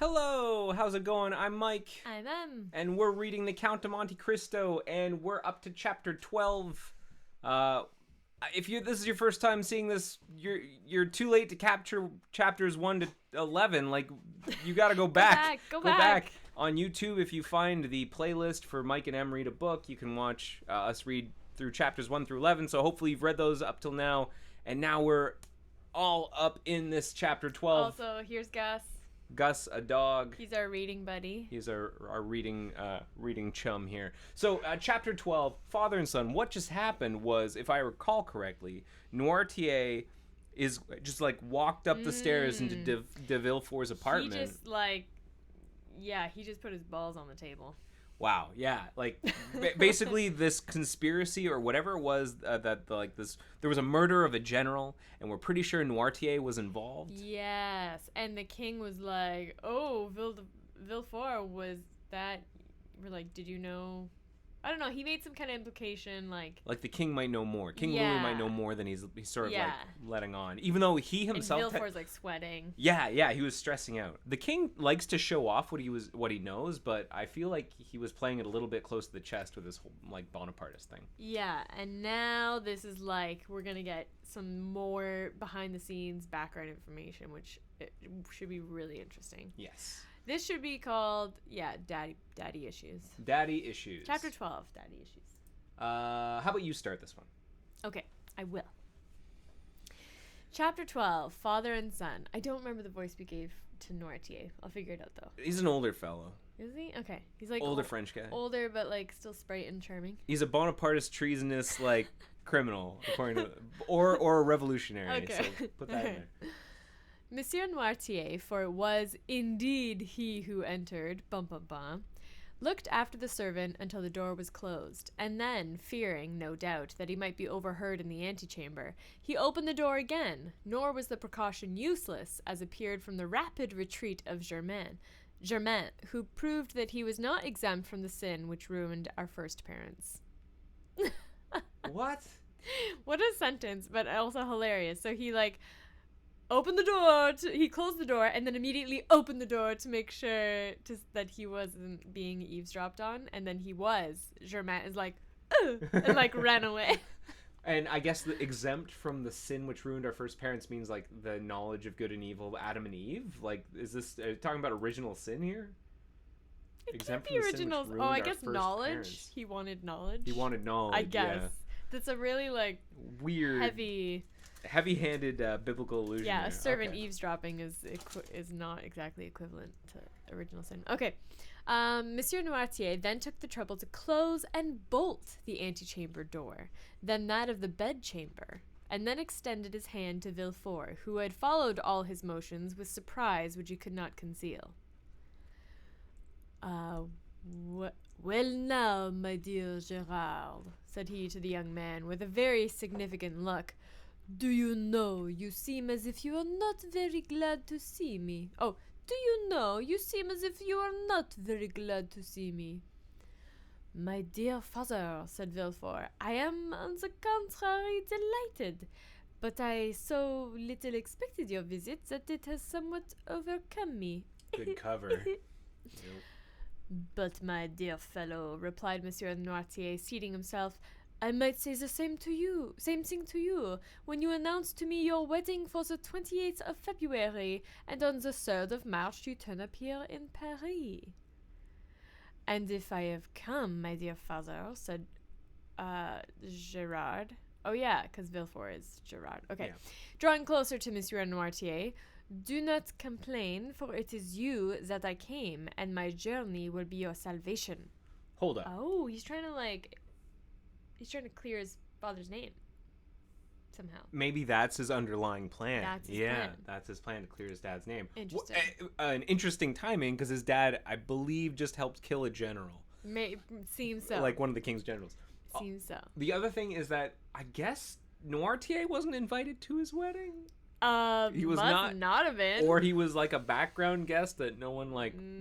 Hello, how's it going? I'm Mike. I'm Em. And we're reading The Count of Monte Cristo, and we're up to chapter 12. If this is your first time seeing this, you're too late to capture chapters 1 to 11. Like, you gotta go back. Go back. On YouTube, if you find the playlist for Mike and Em read a book, you can watch us read through chapters 1 through 11. So hopefully you've read those up till now, and now we're all up in this chapter 12. Also, here's Gus. Gus, a dog. He's our reading buddy. He's our reading chum here. So, chapter 12, Father and Son. What just happened was, if I recall correctly, Noirtier is just like walked up the stairs into de Villefort's apartment. He just put his balls on the table. Wow, yeah, like basically this conspiracy or whatever it was there was a murder of a general, and we're pretty sure Noirtier was involved. Yes, and the king was like, "Oh, Villefort was that." We're like, "Did you know?" I don't know. He made some kind of implication, like the king might know more. King Louis might know more than he's sort of like letting on, even though he himself. And Villefort's like sweating. Yeah, he was stressing out. The king likes to show off what he knows, but I feel like he was playing it a little bit close to the chest with this whole like Bonapartist thing. Yeah, and now this is like we're gonna get some more behind the scenes background information, which should be really interesting. Yes. This should be called, Daddy Issues. Daddy Issues. Chapter 12, Daddy Issues. How about you start this one? Okay, I will. Chapter 12, Father and Son. I don't remember the voice we gave to Noirtier. I'll figure it out, though. He's an older fellow. Is he? Okay. He's like... Older French guy. Older, but like still sprite and charming. He's a Bonapartist, treasonous, like, criminal, according to... Or a revolutionary. Okay. So put that in there. Monsieur Noirtier, for it was indeed he who entered, looked after the servant until the door was closed, and then, fearing, no doubt, that he might be overheard in the antechamber, he opened the door again, nor was the precaution useless, as appeared from the rapid retreat of Germain, who proved that he was not exempt from the sin which ruined our first parents. What? What a sentence, but also hilarious. So he, like... opened the door, he closed the door, and then immediately opened the door to make sure that he wasn't being eavesdropped on, and then he was. Germain is like, ugh, and like ran away. And I guess the exempt from the sin which ruined our first parents means like the knowledge of good and evil of Adam and Eve? Like, is this talking about original sin here? Exempt from the original. Oh, I guess knowledge. Parents. He wanted knowledge. I guess. Yeah. That's a really like weird, heavy-handed biblical allusion. Yeah, there. A servant eavesdropping is not exactly equivalent to original sin. Okay, Monsieur Noirtier then took the trouble to close and bolt the antechamber door, then that of the bedchamber, and then extended his hand to Villefort, who had followed all his motions with surprise which he could not conceal. Well now, my dear Gerard, said he to the young man, with a very significant look, do you know you seem as if you are not very glad to see me? Oh, do you know you seem as if you are not very glad to see me? My dear father, said Villefort, I am on the contrary delighted, but I so little expected your visit that it has somewhat overcome me. Good cover. Yep. But, my dear fellow, replied Monsieur Noirtier, seating himself, I might say the same thing to you, when you announced to me your wedding for the 28th of February, and on the 3rd of March you turn up here in Paris. And if I have come, my dear father, said Gerard. Oh, yeah, because Villefort is Gerard. Okay. Yeah. Drawing closer to Monsieur Noirtier, do not complain, for it is you that I came, and my journey will be your salvation. Hold up. Oh, he's trying to clear his father's name. Somehow. Maybe that's his underlying plan. That's his plan. That's his plan to clear his dad's name. Interesting. An interesting timing, because his dad, I believe, just helped kill a general. Seems so. Like one of the king's generals. Seems so. The other thing is that I guess Noirtier wasn't invited to his wedding. He was not have been, or he was like a background guest that no one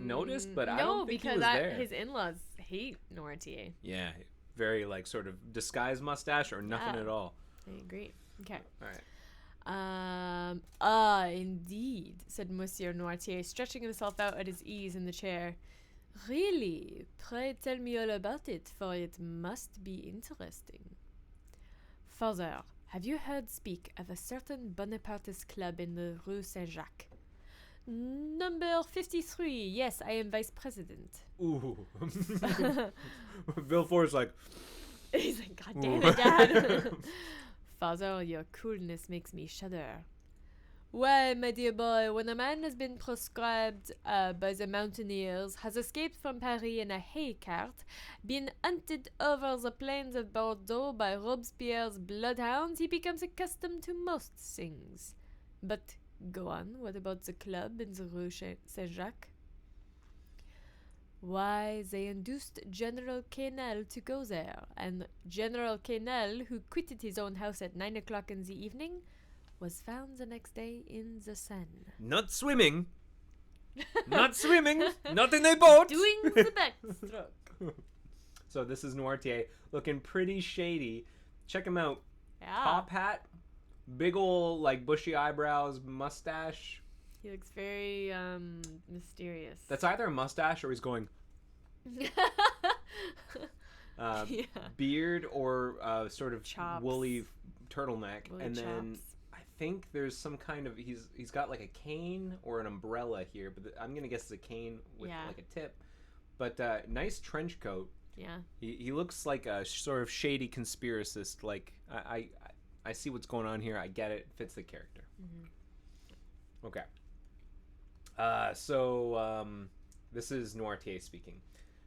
noticed. But I don't think he was there. His in-laws hate Noirtier. Yeah, very like sort of disguised mustache or nothing at all. I agree. Okay. All right. Indeed, said Monsieur Noirtier, stretching himself out at his ease in the chair. Really? Pray tell me all about it, for it must be interesting. Father, have you heard speak of a certain Bonapartist club in the Rue Saint-Jacques? Number 53, yes, I am vice president. Ooh. Villefort's like... He's like, God damn it, Dad. Father, your coolness makes me shudder. Why, my dear boy, when a man has been proscribed by the mountaineers, has escaped from Paris in a hay cart, been hunted over the plains of Bordeaux by Robespierre's bloodhounds, he becomes accustomed to most things. But go on, what about the club in the Rue Saint-Jacques? Why, they induced General Quesnel to go there, and General Quesnel, who quitted his own house at 9 o'clock in the evening, was found the next day in the Seine. Not swimming. Not swimming. Not in a boat. Doing the backstroke. So this is Noirtier, looking pretty shady. Check him out. Yeah. Top hat, big ol' like bushy eyebrows, mustache. He looks very mysterious. That's either a mustache or he's going Yeah. beard or sort of Chops. woolly turtleneck. Woolly and then chops. I think there's some kind of he's got like a cane or an umbrella here, but I'm gonna guess it's a cane with Yeah. like a tip. But nice trench coat. Yeah. He looks like a sort of shady conspiracist. Like I see what's going on here. I get it. Fits the character. Mm-hmm. Okay. So this is Noirtier speaking.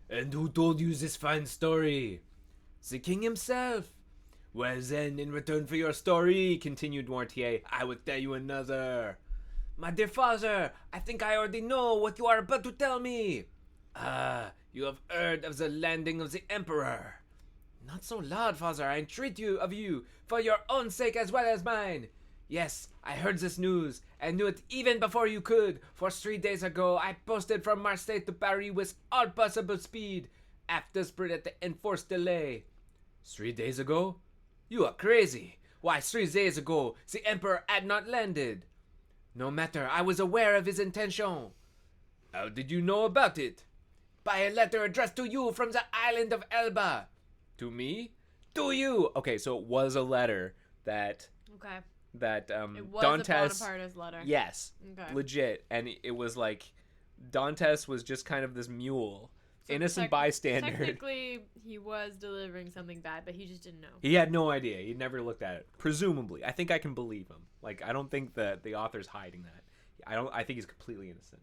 And who told you this fine story? The king himself. Well then, in return for your story, continued Noirtier, I will tell you another. My dear father, I think I already know what you are about to tell me. You have heard of the landing of the emperor. Not so loud, father, I entreat you, for your own sake as well as mine. Yes, I heard this news, and knew it even before you could, for 3 days ago I posted from Marseille to Paris with all possible speed, half desperate at the enforced delay. 3 days ago? You are crazy. Why, 3 days ago the emperor had not landed. No matter, I was aware of his intention. How did you know about it? By a letter addressed to you from the island of Elba. To me? To you! Okay, so it was a letter that Okay. It was Dantes, a Bonapartist letter. yes, Okay. legit, and it was like Dantes was just kind of this mule, So innocent bystander. Technically, he was delivering something bad, but he just didn't know. He had no idea. He'd never looked at it. Presumably, I think I can believe him. Like, I don't think that the author's hiding that. I think he's completely innocent.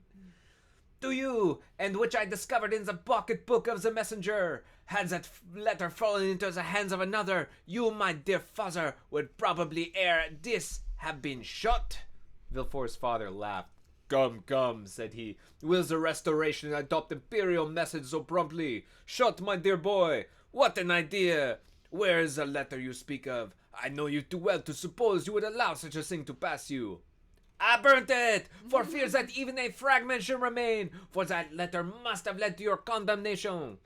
To you, and which I discovered in the pocketbook of the messenger. Had that letter fallen into the hands of another, you, my dear father, would probably ere this have been shot. Villefort's father laughed. Come, said he. Will the restoration adopt imperial methods so promptly? Shot, my dear boy. What an idea. Where is the letter you speak of? I know you too well to suppose you would allow such a thing to pass you. I burnt it, for fear that even a fragment should remain, for that letter must have led to your condemnation.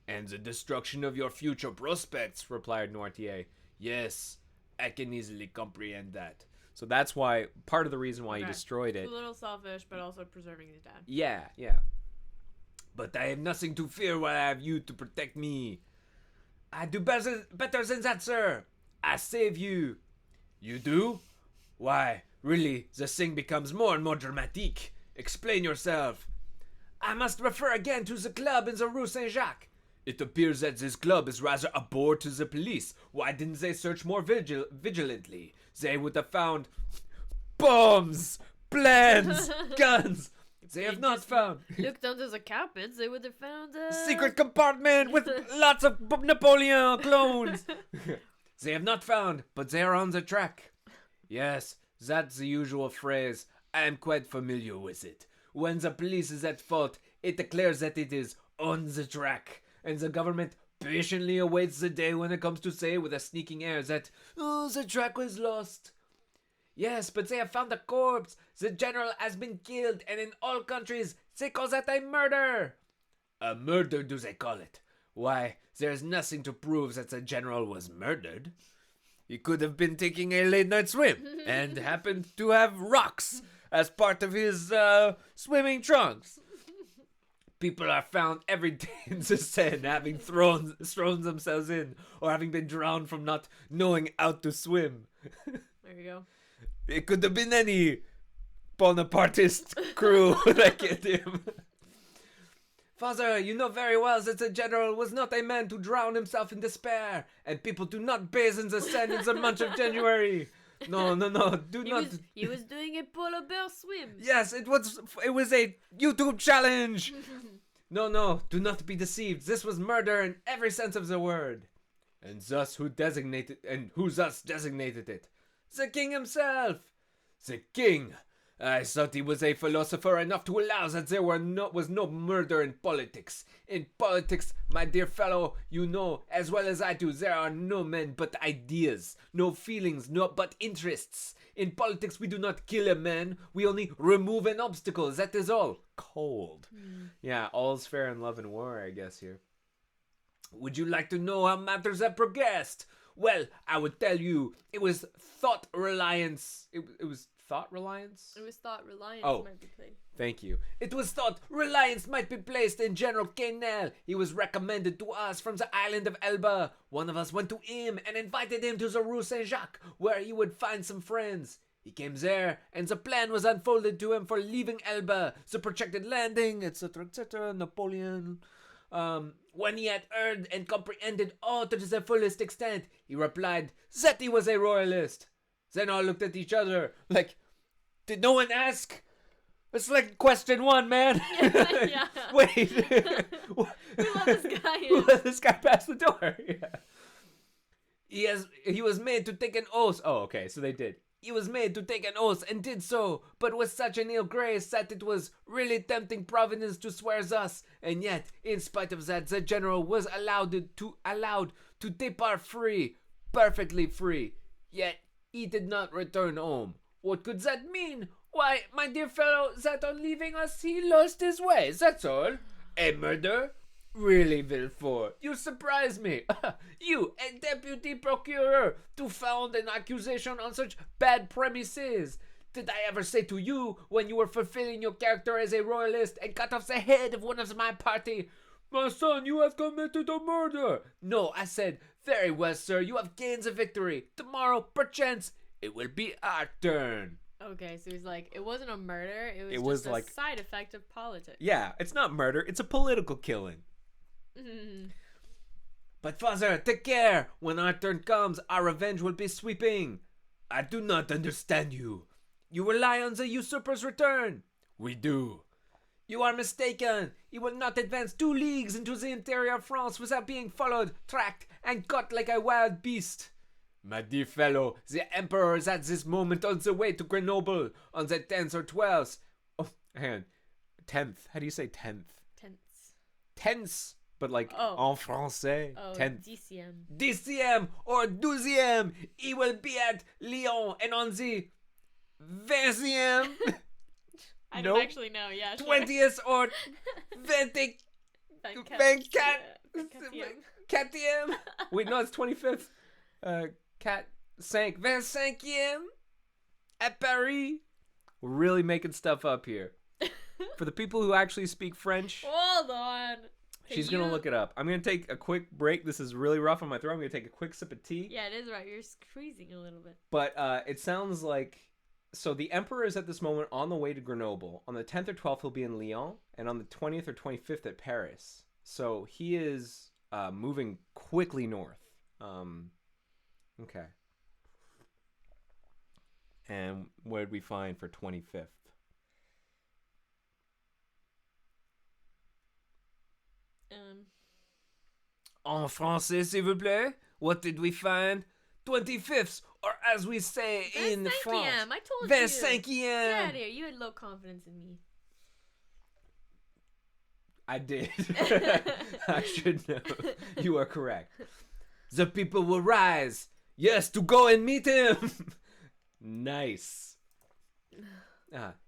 And the destruction of your future prospects, replied Noirtier. Yes, I can easily comprehend that. So that's why, part of the reason why he destroyed it. A little selfish, but also preserving his dad. Yeah. But I have nothing to fear while I have you to protect me. I do better than that, sir. I save you. You do? Why, really, the thing becomes more and more dramatique. Explain yourself. I must refer again to the club in the Rue Saint-Jacques. It appears that this club is rather a bore to the police. Why didn't they search more vigilantly? They would have found bombs, plans, guns. They have not found Looked under the carpets, they would have found a secret compartment with lots of Napoleon clones. They have not found, but they are on the track. Yes, that's the usual phrase. I am quite familiar with it. When the police is at fault, it declares that it is on the track, and the government patiently awaits the day when it comes to say with a sneaking air that, the track was lost. Yes, but they have found the corpse. The general has been killed, and in all countries, they call that a murder. A murder, do they call it? Why, there's nothing to prove that the general was murdered. He could have been taking a late night swim and happened to have rocks as part of his swimming trunks. People are found every day in the Seine having thrown themselves in or having been drowned from not knowing how to swim. There you go. It could have been any Bonapartist crew that killed him. Father, you know very well that the general was not a man to drown himself in despair, and people do not bathe in the Seine in the month of January. No, do not. He was doing a polar bear swim. Yes, it was a YouTube challenge. No, do not be deceived. This was murder in every sense of the word. And who thus designated it? The king himself. The king. I thought he was a philosopher enough to allow that there was no murder in politics. In politics, my dear fellow, you know as well as I do, there are no men but ideas, no feelings, but interests. In politics, we do not kill a man, we only remove an obstacle, that is all. Cold. Yeah, all's fair in love and war, I guess, here. Would you like to know how matters have progressed? Well, I would tell you, it was thought reliance. It was thought reliance? It was thought reliance might be played. Thank you. It was thought reliance might be placed in General Quesnel. He was recommended to us from the island of Elba. One of us went to him and invited him to the Rue Saint-Jacques, where he would find some friends. He came there, and the plan was unfolded to him for leaving Elba, the projected landing, etc., Napoleon. When he had heard and comprehended all to the fullest extent, he replied that he was a royalist. Then all looked at each other like, did no one ask? It's like question one, man. Yeah. Wait. Who let this guy in? Who let this guy pass the door? Yeah. He was made to take an oath. Oh, okay, so they did. He was made to take an oath and did so, but with such an ill grace that it was really tempting Providence to swear thus. And yet, in spite of that, the general was allowed to depart free, perfectly free. Yet he did not return home. What could that mean? Why, my dear fellow, that on leaving us he lost his way, that's all. A murder? Really, Villefort, you surprise me. You, a deputy procureur, to found an accusation on such bad premises. Did I ever say to you, when you were fulfilling your character as a royalist and cut off the head of one of my party, my son, you have committed a murder? No, I said, very well, sir, you have gained the victory. Tomorrow, perchance, it will be our turn. Okay, so he's like, it wasn't a murder, it was just like a side effect of politics. Yeah, it's not murder, it's a political killing. But father, take care. When our turn comes, our revenge will be sweeping. I do not understand you. You rely on the usurper's return. We do. You are mistaken. He will not advance 2 leagues into the interior of France without being followed, tracked, and caught like a wild beast. My dear fellow, the emperor is at this moment on the way to Grenoble on the 10th or 12th. Oh, hang on. 10th. How do you say 10th? Tenth. But like en français. Oh, 10th. DCM. DCM or 12e. He will be at Lyon and on the 20e. I don't actually know, yeah. 20th or 20. 24e. Wait, no, it's 25th. 25e at Paris. We're really making stuff up here. For the people who actually speak French. Hold on. She's going to look it up. I'm going to take a quick break. This is really rough on my throat. I'm going to take a quick sip of tea. Yeah, it is right. You're squeezing a little bit. But it sounds like... So the emperor is at this moment on the way to Grenoble. On the 10th or 12th, he'll be in Lyon. And on the 20th or 25th at Paris. So he is moving quickly north. Okay. And what did we find for 25th? En français, s'il vous plaît. What did we find? 25th, or as we say in France. I told 25e. you. Get out of here. You had low confidence in me. I did. I should know. You are correct. The people will rise. Yes, to go and meet him. Nice.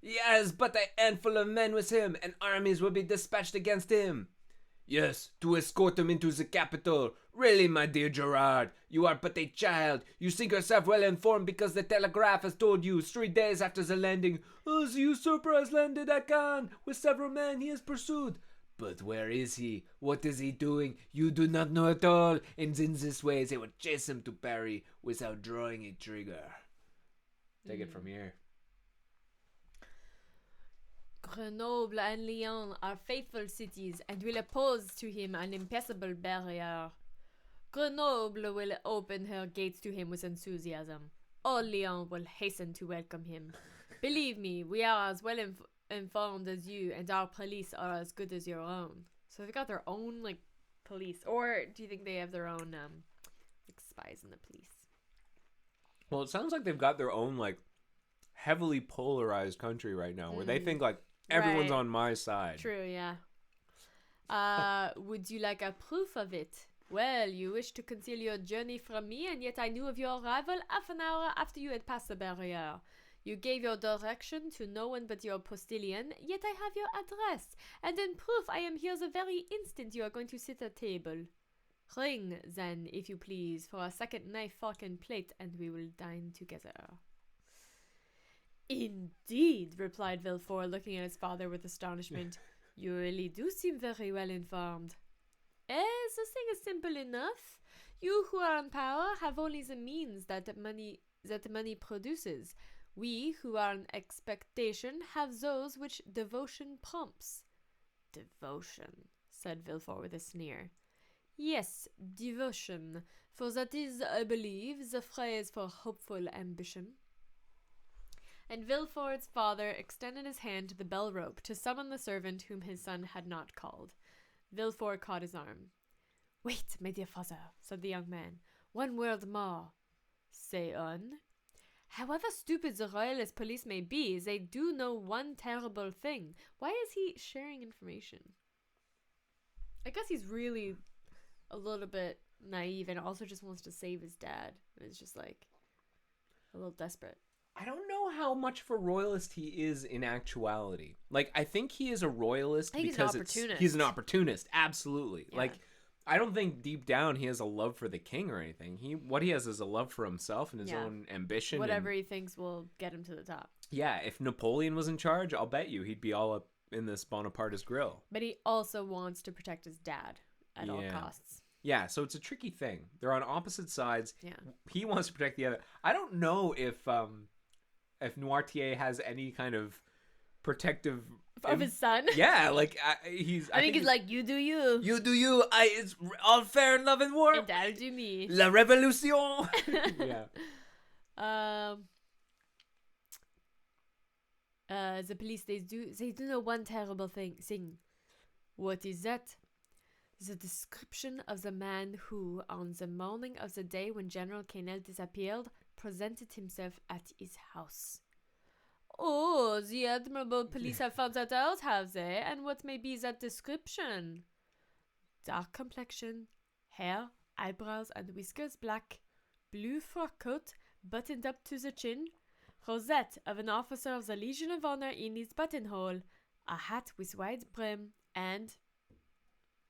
He has but a handful of men with him, and armies will be dispatched against him. Yes, to escort him into the capital. Really, my dear Gerard, you are but a child. You think yourself well informed because the telegraph has told you 3 days after the landing. Oh, the usurper has landed at Cannes. With several men he is pursued. But where is he? What is he doing? You do not know at all. And in this way they will chase him to Paris without drawing a trigger. Take it from here. Grenoble and Lyon are faithful cities and will oppose to him an impassable barrier. Grenoble will open her gates to him with enthusiasm. All Lyon will hasten to welcome him. Believe me, we are as well informed as you, and our police are as good as your own. So they've got their own, like, police. Or do you think they have their own, like, spies in the police? Well, it sounds like they've got their own, like, heavily polarized country right now, where they think, like, everyone's Right. on my side. True, yeah. Would you like a proof of it? Well, you wish to conceal your journey from me, and yet I knew of your arrival half an hour after you had passed the barrier. You gave your direction to no one but your postilion, yet I have your address, and in proof I am here the very instant you are going to sit at table. Ring, then, if you please, for a second knife, fork, and plate, and we will dine together. Indeed, replied Villefort, looking at his father with astonishment. You really do seem very well informed. The thing is simple enough. You who are in power have only the means that money produces. We who are in expectation have those which devotion prompts. Devotion, said Villefort with a sneer. Yes, devotion, for that is, I believe, the phrase for hopeful ambition. And Villefort's father extended his hand to the bell rope to summon the servant whom his son had not called. Villefort caught his arm. Wait, my dear father, said the young man. One word more. Say on. However stupid the royalist police may be, they do know one terrible thing. Why is he sharing information? I guess he's really a little bit naive and also just wants to save his dad. And it's just like a little desperate. I don't know how much of a royalist he is in actuality. Like, I think he is a royalist because he's an opportunist. Absolutely. Yeah. Like, I don't think deep down he has a love for the king or anything. What he has is a love for himself and his own ambition. Whatever he thinks will get him to the top. Yeah, if Napoleon was in charge, I'll bet you he'd be all up in this Bonapartist grill. But he also wants to protect his dad at all costs. Yeah, so it's a tricky thing. They're on opposite sides. Yeah. He wants to protect the other. I don't know if Noirtier has any kind of protective of his son. Yeah, like I think he's like, you do you. You do you. It's all fair in love and war. And I'll do me. La Révolution. Yeah. The police they do know one terrible thing. What is that? The description of the man who, on the morning of the day when General Quesnel disappeared, presented himself at his house. Oh, the admirable police have found that out, have they? And what may be that description? Dark complexion, hair, eyebrows and whiskers black, blue frock coat, buttoned up to the chin, rosette of an officer of the Legion of Honor in his buttonhole, a hat with wide brim, and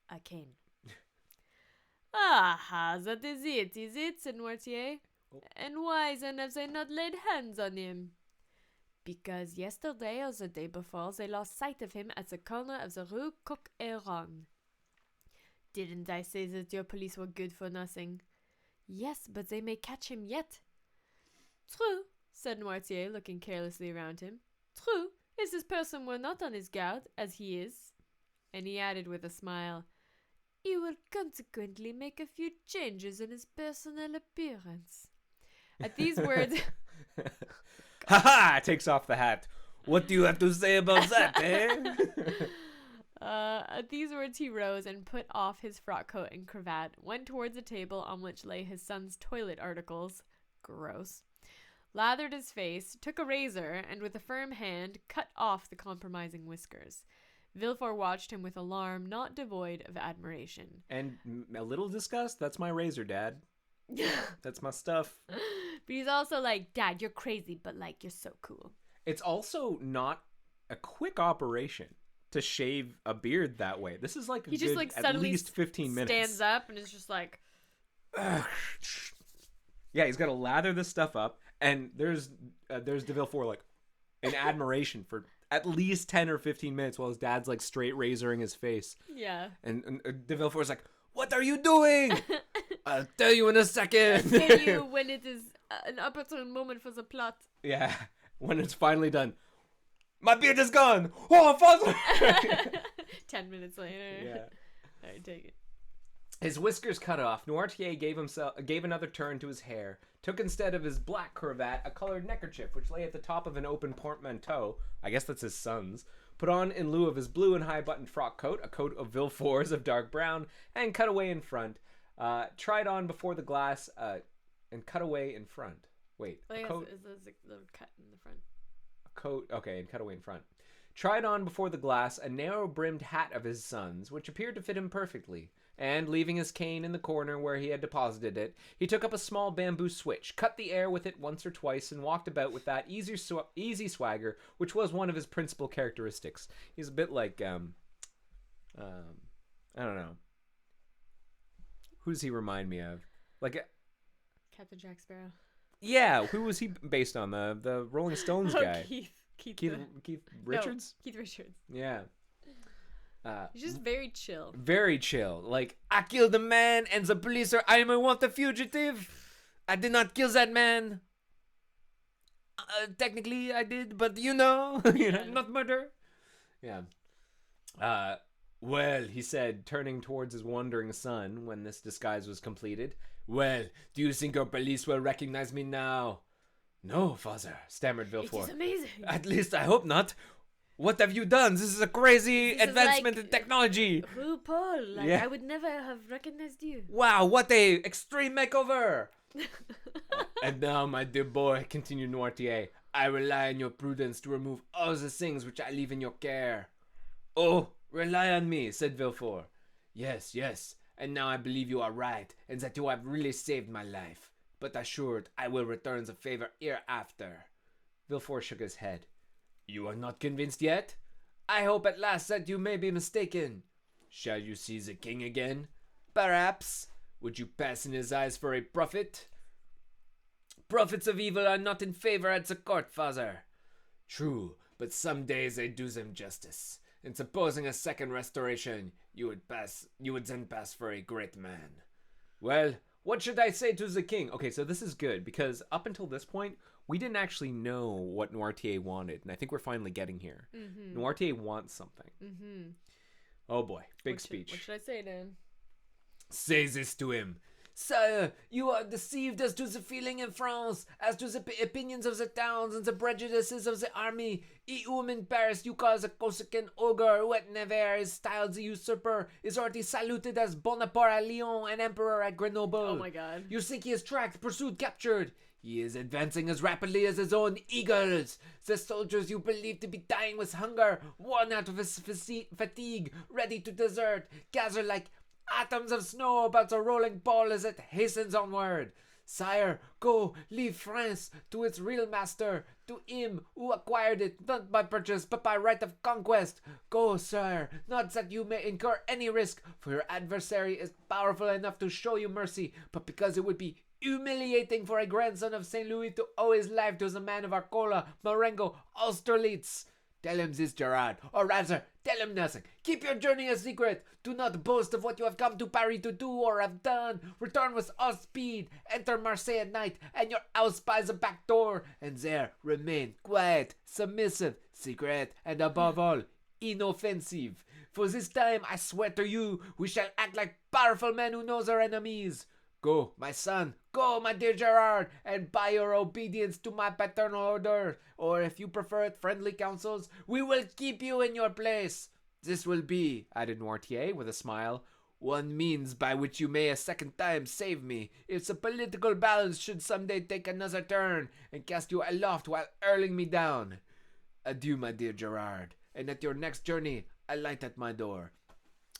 a cane. Aha, that is it, said Noirtier. Oh. And why then have they not laid hands on him? Because yesterday or the day before they lost sight of him at the corner of the Rue Coq-Héron. Didn't I say that your police were good for nothing? Yes, but they may catch him yet. True, said Noirtier, looking carelessly around him. True, if this person were not on his guard, as he is. And he added with a smile, he will consequently make a few changes in his personal appearance. At these words... Ha ha! Takes off the hat. What do you have to say about that, eh? At these words he rose and put off his frock coat and cravat, went towards a table on which lay his son's toilet articles, gross, lathered his face, took a razor, and with a firm hand cut off the compromising whiskers. Villefort watched him with alarm not devoid of admiration. And a little disgust. That's my razor, Dad. That's my stuff. But he's also like, Dad, you're crazy, but like, you're so cool. It's also not a quick operation. to shave a beard that way. This is like He just like at suddenly least 15 minutes. stands up and is just like, Yeah, he's got to lather this stuff up, and there's De Villefort like in admiration for at least 10 or 15 minutes while his dad's like straight razoring his face. yeah. And De Villefort's like, "What are you doing?" "I'll tell you in a second." Tell you when it is an opportune moment for the plot. Yeah, when it's finally done. "My beard is gone. Oh, father!" 10 minutes later. Yeah. Alright, take it. His whiskers cut off, Noirtier gave another turn to his hair, took instead of his black cravat a colored neckerchief which lay at the top of an open portmanteau, I guess that's his son's, put on in lieu of his blue and high-buttoned frock coat, a coat of Villefort's of dark brown, and cut away in front, tried on before the glass, and cut away in front. Wait, I a guess coat... there's a little cut in the front. A coat, okay, and cut away in front. Tried on before the glass a narrow-brimmed hat of his son's, which appeared to fit him perfectly. And, leaving his cane in the corner where he had deposited it, he took up a small bamboo switch, cut the air with it once or twice, and walked about with that easy swagger, which was one of his principal characteristics. He's a bit like, I don't know. Who does he remind me of? Like, Captain Jack Sparrow. yeah, who was he based on? The Rolling Stones guy? Keith Richards? No, Keith Richards. Yeah. He's just very chill. Very chill. Like, "I killed a man and the police I am a wanted fugitive. I did not kill that man. Technically I did, but not murder." Yeah. "Well," he said, turning towards his wondering son when this disguise was completed. "Well, do you think your police will recognize me now?" "No, father," stammered It Villefort. is amazing. "At least I hope not. What have you done? This is a crazy This is advancement like- in technology. RuPaul, like Yeah. I would never have recognized you. Wow, what a extreme makeover." "And now, my dear boy," continued Noirtier, "I rely on your prudence to remove all the things which I leave in your care." "Oh, rely on me," said Villefort. Yes, and now I believe you are right, and that you have really saved my life. But assured, I will return the favor hereafter." Villefort shook his head. "You are not convinced yet? I hope at last that you may be mistaken. Shall you see the king again? Perhaps. Would you pass in his eyes for a prophet? Prophets of evil are not in favor at the court, father." "True, but some days they do them justice. And supposing a second restoration, you would then pass for a great man. Well, what should I say to the king?" Okay, so this is good, because up until this point, we didn't actually know what Noirtier wanted, and I think we're finally getting here. Mm-hmm. Noirtier wants something. Mm-hmm. Oh boy, big speech. What should I say then? "Say this to him. Sire, you are deceived as to the feeling in France, as to the opinions of the towns and the prejudices of the army. He whom in Paris you call the Corsican ogre, who at Nevers is styled the usurper, is already saluted as Bonaparte at Lyon and Emperor at Grenoble. Oh my god. You think he is tracked, pursued, captured? He is advancing as rapidly as his own eagles. The soldiers you believe to be dying with hunger, worn out of his fatigue, ready to desert, gather like atoms of snow about the rolling ball as it hastens onward. Sire, go, leave France to its real master, to him who acquired it, not by purchase, but by right of conquest. Go, sire, not that you may incur any risk, for your adversary is powerful enough to show you mercy, but because it would be humiliating for a grandson of St. Louis to owe his life to the man of Arcola, Marengo, Austerlitz. Tell him this, Gerard, or rather, tell him nothing. Keep your journey a secret. Do not boast of what you have come to Paris to do or have done. Return with all speed. Enter Marseille at night, and your house by the back door, and there remain quiet, submissive, secret, and above all, inoffensive. For this time, I swear to you, we shall act like powerful men who know their enemies. Go, my son, go, my dear Gerard, and by your obedience to my paternal order, or if you prefer it, friendly counsels, we will keep you in your place. This will be," added Noirtier with a smile, "one means by which you may a second time save me, if the political balance should someday take another turn, and cast you aloft while hurling me down. Adieu, my dear Gerard, and at your next journey, alight at my door."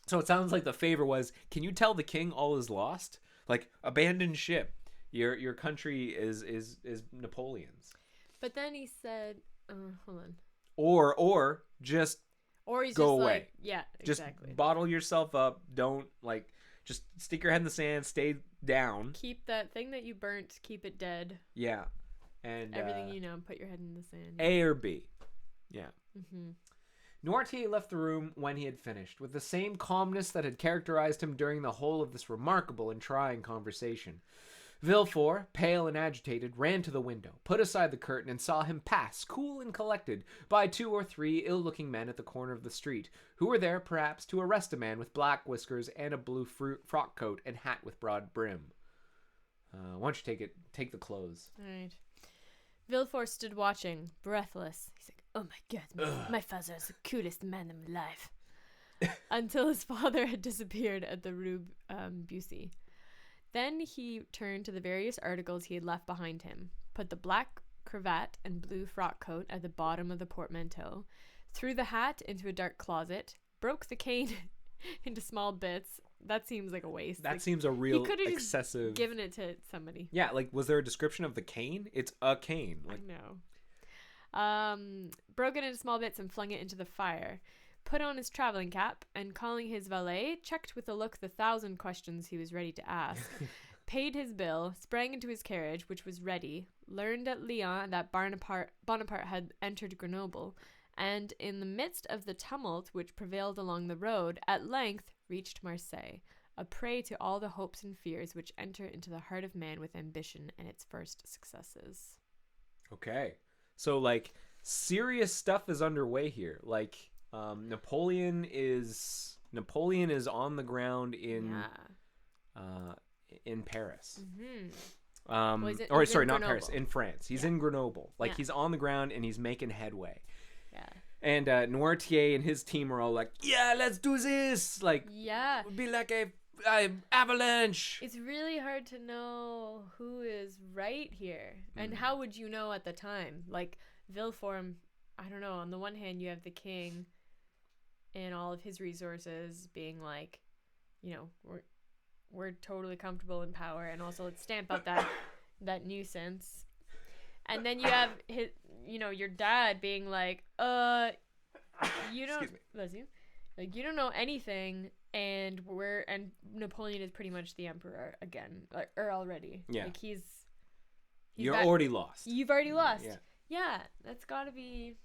So it sounds like the favor was, can you tell the king all is lost? Like, abandon ship. Your country is Napoleon's. But then he said, hold on. Or just Or he's Go just away. like, yeah, Just exactly. bottle yourself up. Don't like. Just stick your head in the sand. Stay down. Keep that thing that you burnt. Keep it dead. Yeah, and Everything you know. Put your head in the sand. A or B. Yeah. Mm-hmm. Noirtier left the room when he had finished, with the same calmness that had characterized him during the whole of this remarkable and trying conversation. Villefort, pale and agitated, ran to the window, put aside the curtain, and saw him pass, cool and collected, by 2 or 3 ill-looking men at the corner of the street, who were there, perhaps, to arrest a man with black whiskers and a blue frock coat and hat with broad brim. Why don't you take the clothes? All right. Villefort stood watching, breathless. He's like, oh my god, my father is the coolest man alive. Until his father had disappeared at the Rue Bussy. Then he turned to the various articles he had left behind him, put the black cravat and blue frock coat at the bottom of the portmanteau, threw the hat into a dark closet, broke the cane into small bits. That seems like a waste. That like, seems a real he could have excessive. just given it to somebody. Yeah, like was there a description of the cane? It's a cane. Like, I know. Broke it into small bits and flung it into the fire. Put on his traveling cap, and calling his valet, checked with a look the 1,000 questions he was ready to ask, paid his bill, sprang into his carriage, which was ready, learned at Lyon that Bonaparte had entered Grenoble, and in the midst of the tumult which prevailed along the road, at length reached Marseille, a prey to all the hopes and fears which enter into the heart of man with ambition and its first successes. Okay. So, like, serious stuff is underway here. Like, Napoleon is on the ground in Paris. Mm-hmm. Well, he's not Grenoble. Paris, in France. He's in Grenoble. Like, he's on the ground and he's making headway. Yeah. And Noirtier and his team are all like, yeah, let's do this. Like, yeah, it would be like a avalanche. It's really hard to know who is right here. And how would you know at the time? Like, Villefort, I don't know. On the one hand, you have the king and all of his resources being like, you know, we're totally comfortable in power, and also let's stamp out that nuisance. And then you have his, you know, your dad being like, you don't, bless you, like, you don't know anything, and Napoleon is pretty much the emperor again, or already. Yeah. Like You're already lost. You've already lost. Yeah. Yeah, that's gotta be.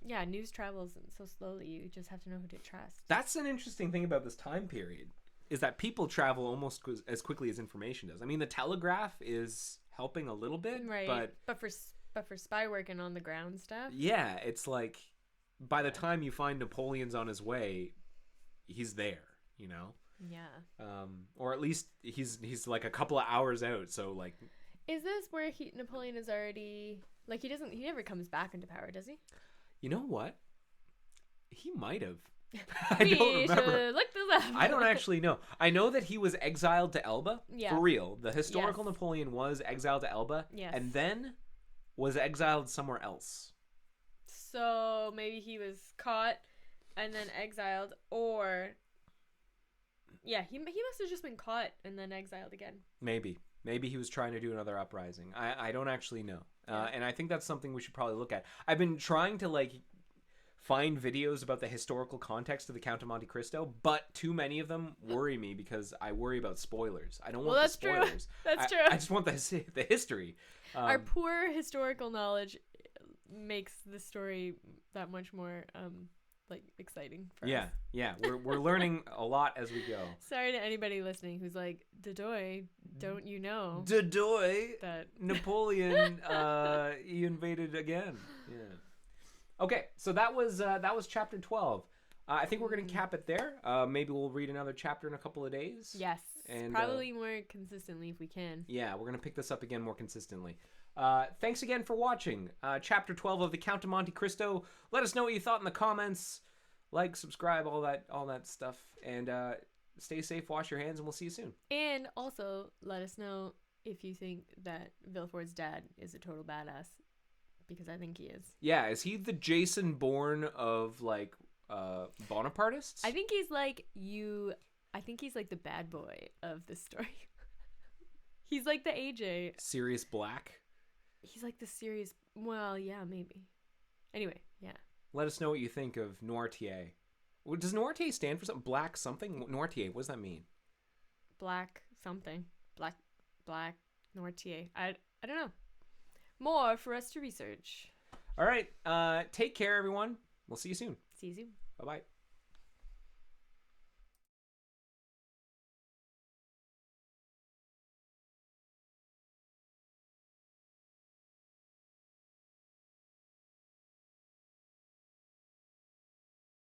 Yeah, news travels so slowly. You just have to know who to trust. That's an interesting thing about this time period, is that people travel almost as quickly as information does. I mean, the telegraph is helping a little bit, right? But for spy work and on the ground stuff. Yeah, it's like by the time you find Napoleon's on his way, he's there. You know. Yeah. Or at least he's like a couple of hours out. So like. Is this where Napoleon is already like he never comes back into power, does he? You know what? He might have. I don't remember. Look this up. I don't actually know. I know that he was exiled to Elba. Yeah. For real. The historical Napoleon was exiled to Elba. Yes. And then was exiled somewhere else. So maybe he was caught and then exiled, or yeah, he must have just been caught and then exiled again. Maybe he was trying to do another uprising. I don't actually know. And I think that's something we should probably look at. I've been trying to like find videos about the historical context of the Count of Monte Cristo, but too many of them worry me because I worry about spoilers. I don't want the spoilers. True. That's true. I just want the history. Our poor historical knowledge makes the story that much more like exciting for us. Yeah. We're learning a lot as we go. Sorry to anybody listening who's like, Dodoy, don't you know? Dodoy, that Napoleon, he invaded again. Yeah. Okay, so that was chapter 12. I think we're gonna cap it there. Maybe we'll read another chapter in a couple of days. Yes, and probably more consistently if we can. Yeah, we're gonna pick this up again more consistently. Thanks again for watching chapter 12 of the Count of Monte Cristo. Let us know what you thought in the comments. Like, subscribe, all that stuff, and stay safe. Wash your hands, and we'll see you soon. And also let us know if you think that Villefort's dad is a total badass, because I think he is. Yeah, is he the Jason Bourne of like Bonapartists? I think he's like the bad boy of this story. He's like the AJ. Sirius Black. He's like the serious. Well, yeah, maybe. Anyway, yeah. Let us know what you think of Noirtier. Does Noirtier stand for something? Black something? Noirtier, what does that mean? Black something. Black Nortier. I don't know. More for us to research. All right. Take care, everyone. We'll see you soon. See you soon. Bye-bye.